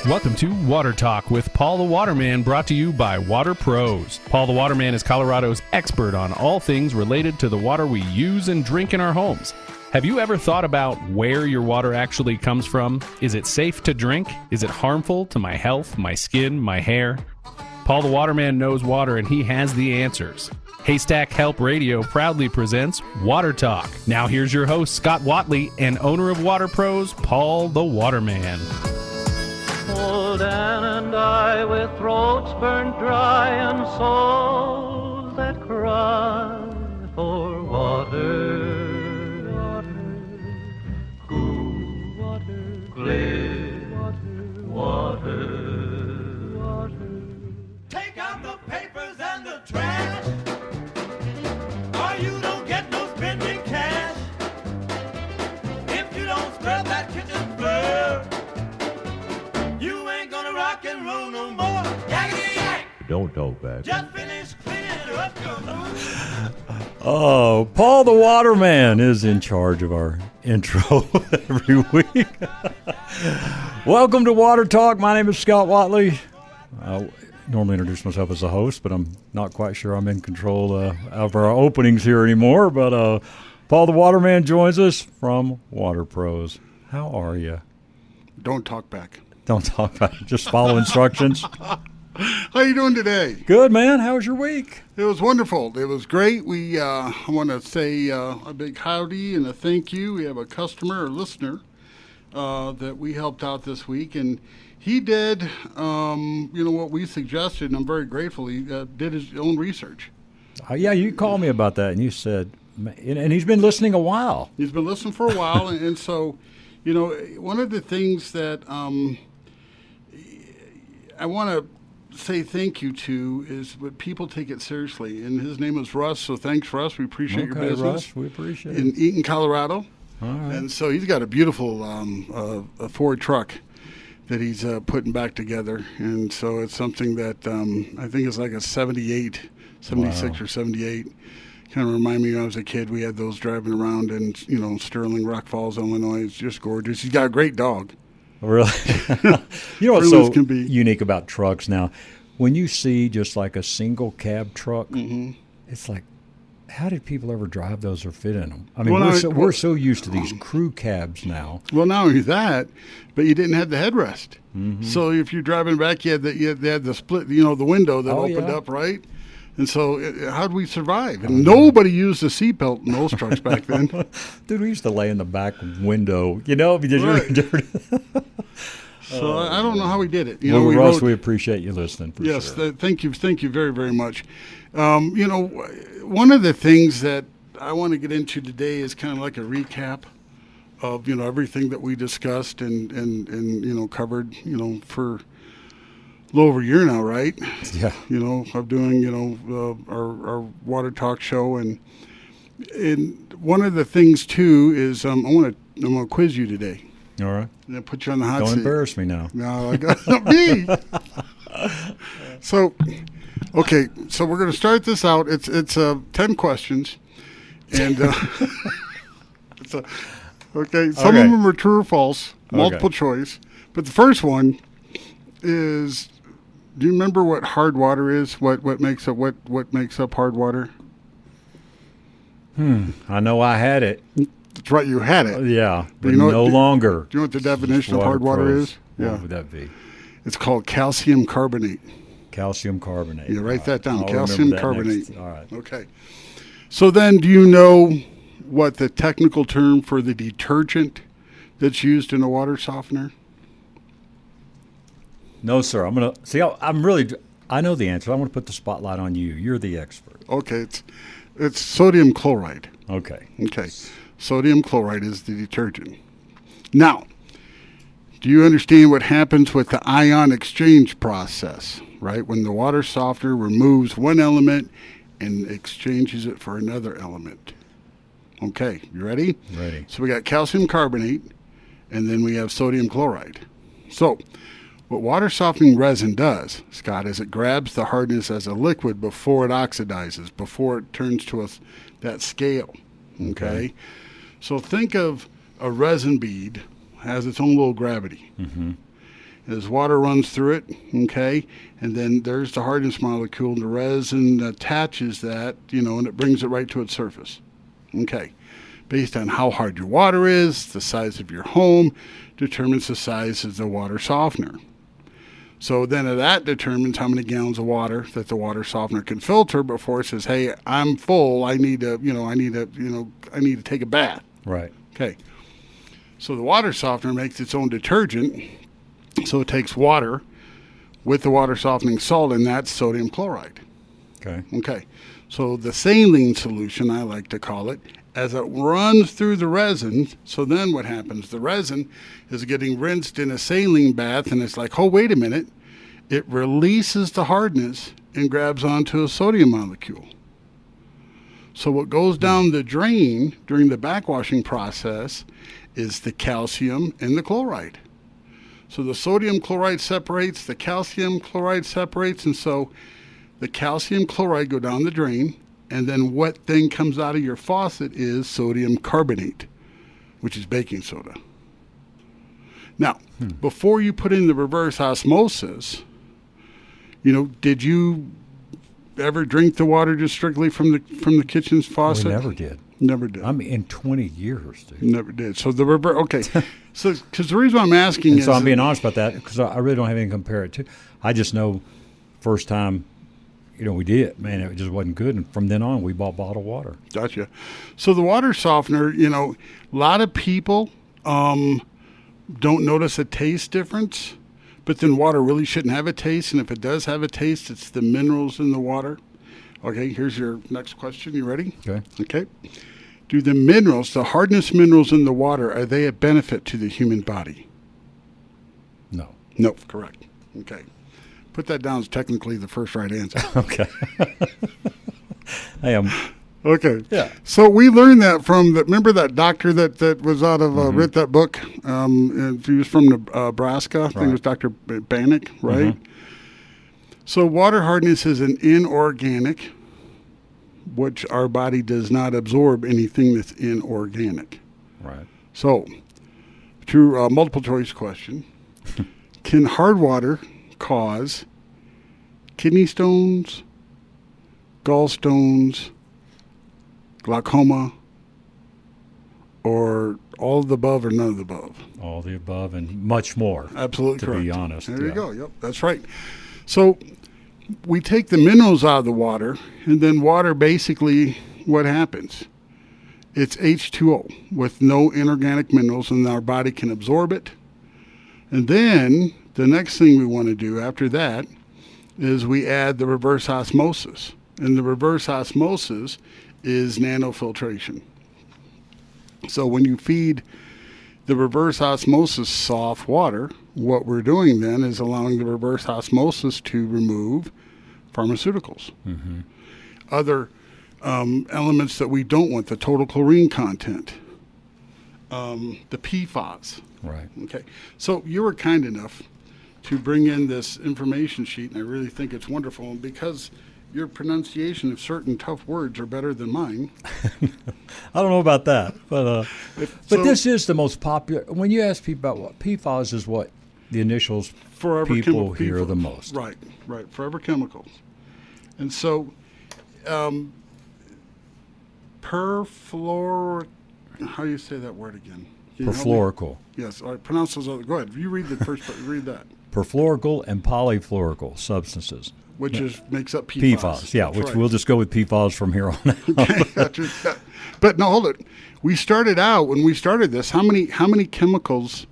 Welcome to Water Talk with Paul the Waterman, brought to you by Water Pros. Paul the Waterman is Colorado's expert on all things related to the water we use and drink in our homes. Have you ever thought about where your water actually comes from? Is it safe to drink? Is it harmful to my health, my skin, my hair? Paul the Waterman knows water, and he has the answers. Haystack Help Radio proudly presents Water Talk. Now here's your host, Scott Watley, and owner of Water Pros, Paul the Waterman. Old Ann and I, with throats burned dry and souls that cry for water, water, cool water, clear water, water. Take out the papers and the trash, or you don't get no spending cash. If you don't scrub that kitchen floor, you ain't gonna rock and roll no more. Yakety yak! Don't talk back. Just finish cleaning up your room. Oh, Paul the Waterman is in charge of our intro every week. Welcome to Water Talk. My name is Scott Watley. I normally introduce myself as the host, but I'm not quite sure I'm in control of our openings here anymore. But Paul the Waterman joins us from Water Pros. How are you? Don't talk back. Don't talk about it. Just follow instructions. How you doing today? Good, man. How was your week? It was wonderful. It was great. I want to say a big howdy and a thank you. We have a customer or listener that we helped out this week, and he did, what we suggested, and I'm very grateful. He did his own research. Yeah, you called me about that, and you said, and he's been listening a while. He's been listening for a while, and so, one of the things that I want to say thank you to is when people take it seriously. And his name is Russ, so thanks, Russ. We appreciate your business. Russ, we appreciate it. In Eaton, Colorado. All right. And so he's got a beautiful a Ford truck that he's putting back together. And so it's something that I think is like a 76 or 78. Kind of remind me when I was a kid, we had those driving around in, Sterling, Rock Falls, Illinois. It's just gorgeous. He's got a great dog. Really? You know what's Really so can be. unique about trucks now? When you see just like a single cab truck, it's like, how did people ever drive those or fit in them? I mean, we're so used to these crew cabs now. Well, not only that, but you didn't have the headrest. So if you're driving back, they had the split, the window that opened up, right? And so how'd we survive? And nobody used a seatbelt in those trucks back then. Dude, we used to lay in the back window, because you're Right. dirty. So I don't know how we did it. Russ, we appreciate you listening. Yes, sure. Thank you very, very much. One of the things that I want to get into today is kind of like a recap of everything that we discussed and covered for a little over a year now, right? Yeah. Of doing our Water Talk show, and one of the things too is I'm gonna quiz you today. All right. I'm gonna put you on the hot Don't seat. embarrass me now. No, I got me. So, okay, so we're going to start this out. It's 10 questions, and some of them are true or false, multiple choice. But the first one is: do you remember what hard water is? What makes up hard water? I know I had it. That's right, you had it. Yeah, but you know no what- longer. Do you know what the definition of hard water Pros. is? What would that be? It's called calcium carbonate. Calcium carbonate. You write that down. I'll Calcium remember that carbonate. next. All right. Okay. So then, do you know what the technical term for the detergent that's used in a water softener? No, sir. I'm gonna see. I know the answer. I'm gonna put the spotlight on you. You're the expert. Okay, it's sodium chloride. Okay. Okay, sodium chloride is the detergent. Now, do you understand what happens with the ion exchange process, right? When the water softener removes one element and exchanges it for another element. Okay, you ready? Ready. So we got calcium carbonate, and then we have sodium chloride. So what water softening resin does, Scott, is it grabs the hardness as a liquid before it oxidizes, before it turns to that scale. Okay? So think of a resin bead has its own little gravity. Mm-hmm. as water runs through it, okay, and then there's the hardness molecule, and the resin attaches that, and it brings it right to its surface, okay. Based on how hard your water is, the size of your home determines the size of the water softener. So then that determines how many gallons of water that the water softener can filter before it says, "Hey, I'm full. I need to take a bath." Right. Okay. So the water softener makes its own detergent. So it takes water with the water softening salt, and that's sodium chloride. Okay. Okay. So the saline solution, I like to call it, as it runs through the resin, so then what happens? The resin is getting rinsed in a saline bath, and it's like, oh, wait a minute. It releases the hardness and grabs onto a sodium molecule. So what goes down the drain during the backwashing process is the calcium and the chloride. So the sodium chloride separates, the calcium chloride separates, and so the calcium chloride go down the drain, and then what then comes out of your faucet is sodium carbonate, which is baking soda. Now, before you put in the reverse osmosis, did you ever drink the water just strictly from the kitchen's faucet? We never did. Never did. I mean, in 20 years, dude. Never did. So the reverse. Okay. So because the reason I'm asking And is, so I'm being honest about that because I really don't have anything to compare it to. I just know first time, we did, man, it just wasn't good. And from then on, we bought bottled water. Gotcha. So the water softener, a lot of people don't notice a taste difference, but then water really shouldn't have a taste. And if it does have a taste, it's the minerals in the water. Okay, here's your next question. You ready? Okay. Okay. Do the minerals, the hardness minerals in the water, are they a benefit to the human body? No. No, correct. Okay. Put that down as technically the first right answer. Okay. I am. Okay. Yeah. So we learned that from remember that doctor that was out of wrote that book. And he was from Nebraska. I think it was Dr. Bannock, right? Mm-hmm. So water hardness is an inorganic, which our body does not absorb anything that's inorganic. Right. So, to multiple choice question, can hard water cause kidney stones, gallstones, glaucoma, or all of the above or none of the above? All the above and much more. Absolutely correct. To be honest. There you go. Yep, that's right. So we take the minerals out of the water, and then water basically, what happens? It's H2O with no inorganic minerals, and our body can absorb it. And then the next thing we want to do after that is we add the reverse osmosis. And the reverse osmosis is nanofiltration. So when you feed the reverse osmosis soft water, what we're doing then is allowing the reverse osmosis to remove pharmaceuticals. Mm-hmm. Other elements that we don't want, the total chlorine content, the PFAS. Right. Okay. So you were kind enough to bring in this information sheet, and I really think it's wonderful. And because your pronunciation of certain tough words are better than mine. I don't know about that, but so, this is the most popular. When you ask people about what PFAS is, what the initials people hear the most. Right. Forever chemicals. And so, perfluor. How do you say that word again? Perfluoroalkyl. Yes. All right. Pronounce those other. Go ahead. You read the first. Read that. Perfluoroalkyl and polyfluoroalkyl substances. Which makes up PFAS. PFAS, yeah, That's which right. We'll just go with PFAS from here on out. Okay, but no, hold it. We started out, when we started this, how many chemicals?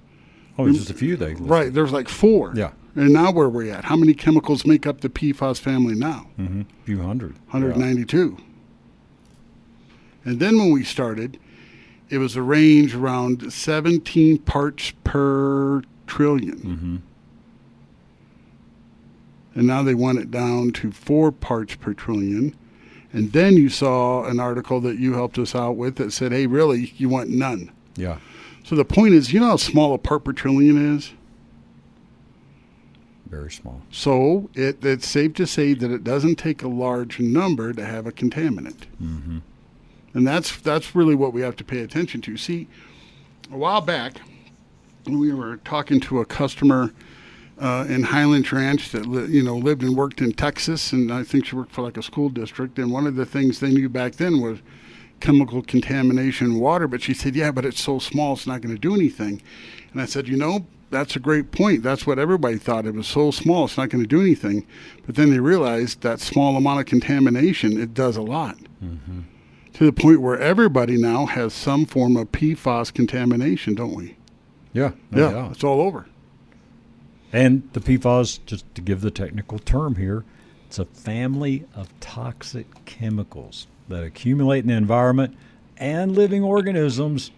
Oh, just a few they listed. Right, there's like 4. Yeah. And now where are we at? How many chemicals make up the PFAS family now? Mm-hmm. A few hundred. 192. Yeah. And then when we started, it was a range around 17 parts per trillion. Mm-hmm. And now they want it down to 4 parts per trillion. And then you saw an article that you helped us out with that said, hey, really, you want none. Yeah. So the point is, you know how small a part per trillion is? Very small. So it's safe to say that it doesn't take a large number to have a contaminant. Mm-hmm. And that's really what we have to pay attention to. See, a while back, we were talking to a customer in Highlands Ranch that lived and worked in Texas, and I think she worked for like a school district. And one of the things they knew back then was chemical contamination in water. But she said, "Yeah, but it's so small, it's not going to do anything." And I said, that's a great point. That's what everybody thought. It was so small, it's not going to do anything. But then they realized that small amount of contamination, it does a lot. Mm-hmm. To the point where everybody now has some form of PFAS contamination, don't we? Yeah. Yeah, it's all over. And the PFAS, just to give the technical term here, it's a family of toxic chemicals that accumulate in the environment and living organisms,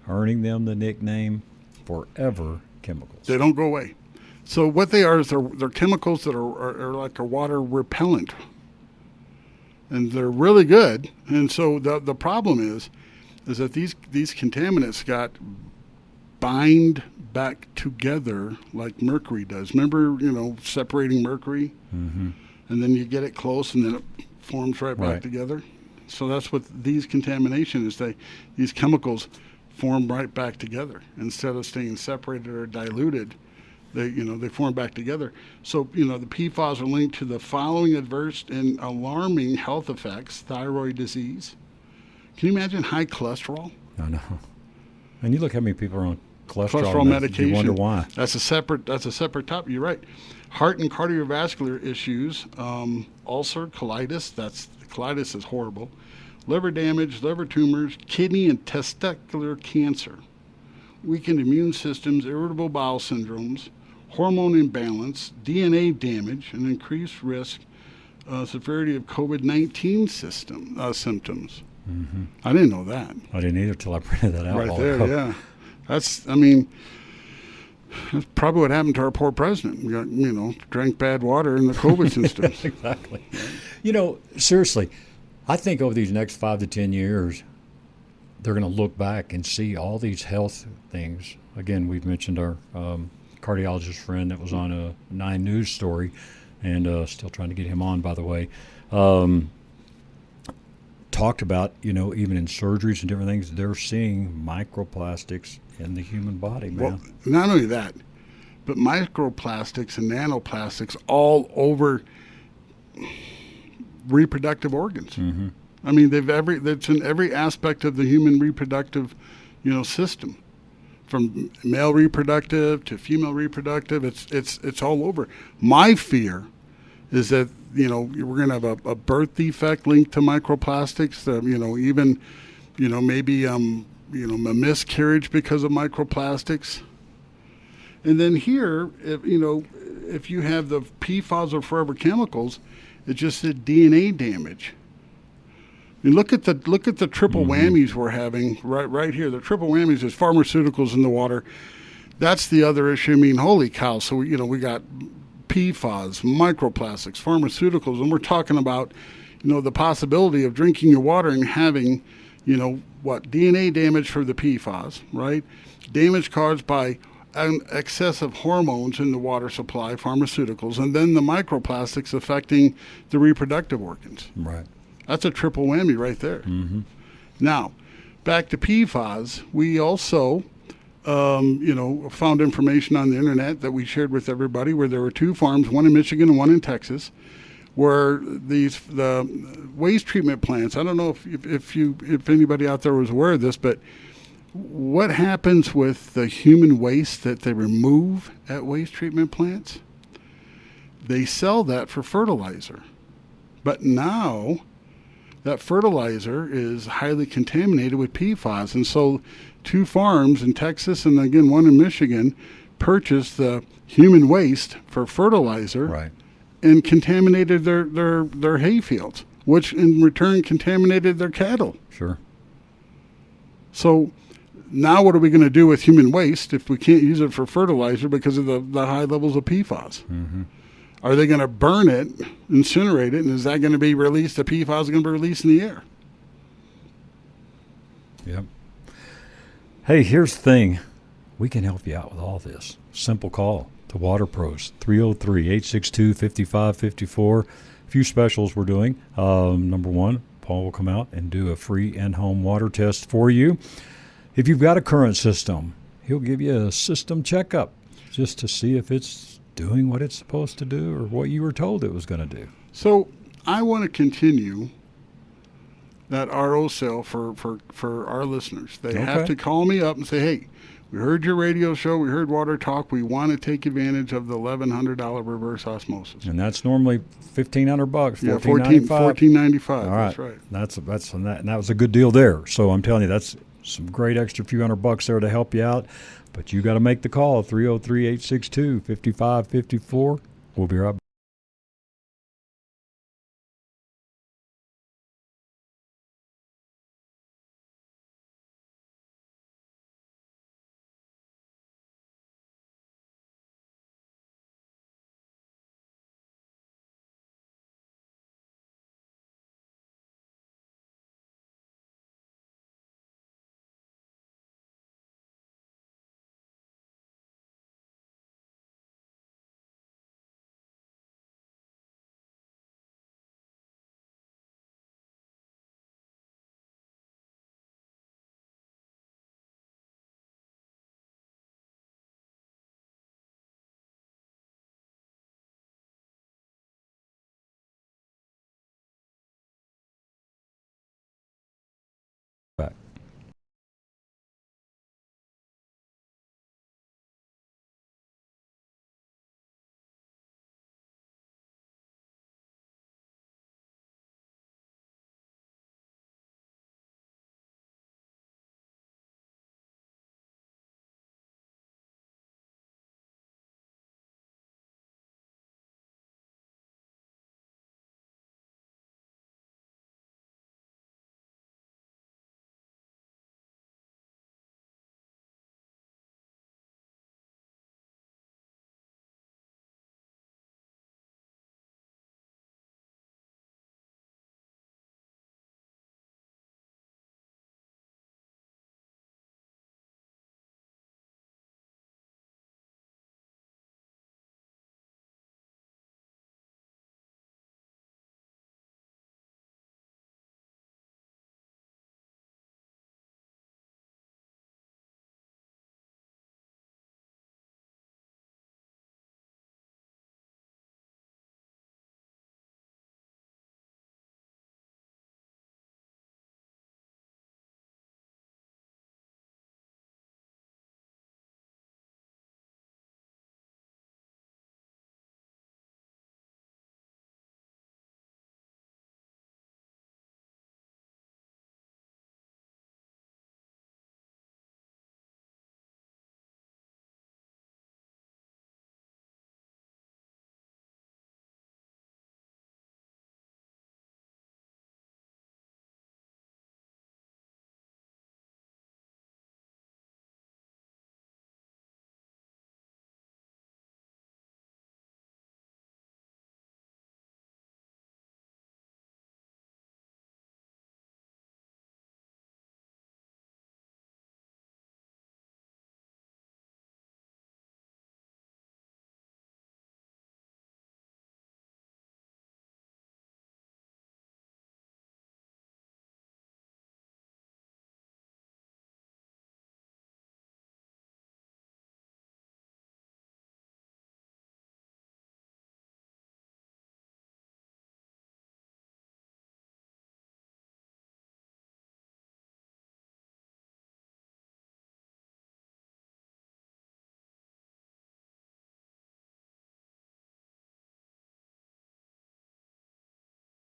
earning them the nickname forever chemicals. They don't go away. So what they are is they're chemicals that are like a water repellent. And they're really good. And so the problem is that these contaminants got bind back together like mercury does. Remember, separating mercury? Mm-hmm. And then you get it close and then it forms right back together. So that's what these contamination is. These chemicals form right back together instead of staying separated or diluted. They form back together. So the PFAS are linked to the following adverse and alarming health effects: thyroid disease. Can you imagine high cholesterol? I know. And you look how many people are on cholesterol medication. You wonder why. That's a separate topic. You're right. Heart and cardiovascular issues, ulcer, colitis. Colitis is horrible. Liver damage, liver tumors, kidney and testicular cancer, weakened immune systems, irritable bowel syndromes, hormone imbalance, DNA damage, and increased risk, severity of COVID-19 symptoms. Mm-hmm. I didn't know that. I didn't either till I printed that out. Right there, yeah. That's probably what happened to our poor president. We got, drank bad water in the COVID systems. Exactly. Seriously, I think over these next 5 to 10 years, they're going to look back and see all these health things. Again, we've mentioned our cardiologist friend that was on a 9 News story, and still trying to get him on, by the way. Talked about, even in surgeries and different things, they're seeing microplastics in the human body, man. Well, not only that, but microplastics and nanoplastics all over reproductive organs. Mm-hmm. I mean, it's in every aspect of the human reproductive, system, from male reproductive to female reproductive. It's all over. My fear is that we're going to have a birth defect linked to microplastics. Maybe a miscarriage because of microplastics. And then here, if you have the PFAS or forever chemicals, it just said DNA damage. I mean, look at the triple whammies we're having right here. The triple whammies is pharmaceuticals in the water. That's the other issue. I mean, holy cow! So we got PFAS, microplastics, pharmaceuticals, and we're talking about the possibility of drinking your water and having DNA damage for the PFAS, right? Damage caused by excessive hormones in the water supply, pharmaceuticals, and then the microplastics affecting the reproductive organs. Right. That's a triple whammy right there. Mm-hmm. Now, back to PFAS, we also, found information on the internet that we shared with everybody where there were 2 farms, one in Michigan and one in Texas, where the waste treatment plants. I don't know if anybody out there was aware of this, but what happens with the human waste that they remove at waste treatment plants? They sell that for fertilizer. But now that fertilizer is highly contaminated with PFAS. And so 2 farms in Texas and, again, one in Michigan purchased the human waste for fertilizer. Right. And contaminated their hay fields, which in return contaminated their cattle. Sure. So now what are we going to do with human waste if we can't use it for fertilizer because of the high levels of PFAS? Mm-hmm. Are they going to burn it, incinerate it, and is that going to be released? The PFAS is going to be released in the air. Yep. Hey, here's the thing. We can help you out with all this. Simple call to Water Pros, 303-862-5554. A few specials we're doing. Number 1, Paul will come out and do a free in-home water test for you. If you've got a current system, he'll give you a system checkup just to see if it's doing what it's supposed to do or what you were told it was going to do. So I want to continue that RO sale for our listeners. They have to call me up and say, hey, we heard your radio show. We heard Water Talk. We want to take advantage of the $1,100 reverse osmosis. And that's normally $1,500, Yeah, $1,495. $1,495. All right. That's right. And that was a good deal there. So I'm telling you, that's some great extra few $100 there to help you out. But you got to make the call, 303-862-5554. We'll be right back.